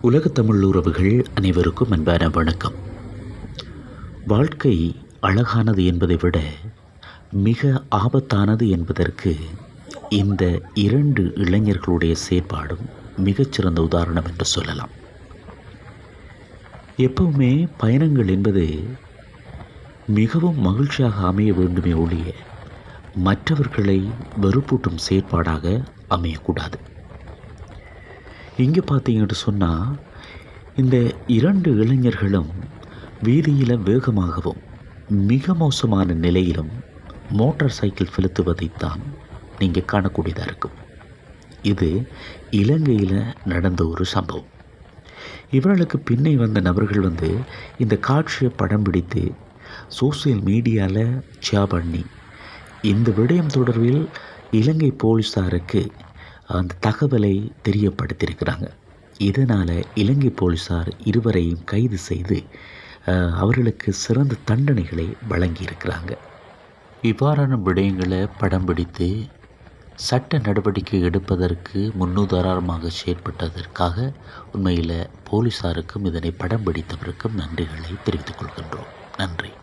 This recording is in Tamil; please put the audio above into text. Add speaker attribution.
Speaker 1: உலகத் தமிழ் உறவுகள் அனைவருக்கும் அன்பான வணக்கம். வாழ்க்கை அழகானது என்பதை விட மிக ஆபத்தானது என்பதற்கு இந்த 2 இளைஞர்களுடைய செயற்பாடும் மிகச்சிறந்த உதாரணம் என்று சொல்லலாம். எப்பவுமே பயணங்கள் என்பது மிகவும் மகிழ்ச்சியாக அமைய வேண்டுமே ஒழிய மற்றவர்களை வெறுப்பூட்டும் செயற்பாடாக அமையக்கூடாது. இங்கே பார்த்தீங்கன்னு சொன்னால், இந்த 2 இளைஞர்களும் வீதியில் வேகமாகவும் மிக மோசமான நிலையிலும் மோட்டார் சைக்கிள் செலுத்துவதைத்தான் நீங்கள் காணக்கூடியதாக இருக்கும். இது இலங்கையில் நடந்த ஒரு சம்பவம். இவர்களுக்கு பின்னே வந்த நபர்கள் இந்த காட்சியை படம் பிடித்து சோசியல் மீடியாவில் ஷேர் பண்ணி இந்த விடயம் தொடர்பில் இலங்கை போலீஸாருக்கு அந்த தகவலை தெரியப்படுத்தியிருக்கிறாங்க. இதனால் இலங்கை போலீஸார் இருவரையும் கைது செய்து அவர்களுக்கு சிறந்த தண்டனைகளை வழங்கியிருக்கிறாங்க. இவ்வாறான விடயங்களை படம் பிடித்து சட்ட நடவடிக்கை எடுப்பதற்கு முன்னுதாரணமாக செயற்பட்டதற்காக உண்மையில் போலீஸாருக்கும் இதனை படம் பிடித்தவருக்கும் நன்றிகளை தெரிவித்துக் கொள்கின்றோம். நன்றி.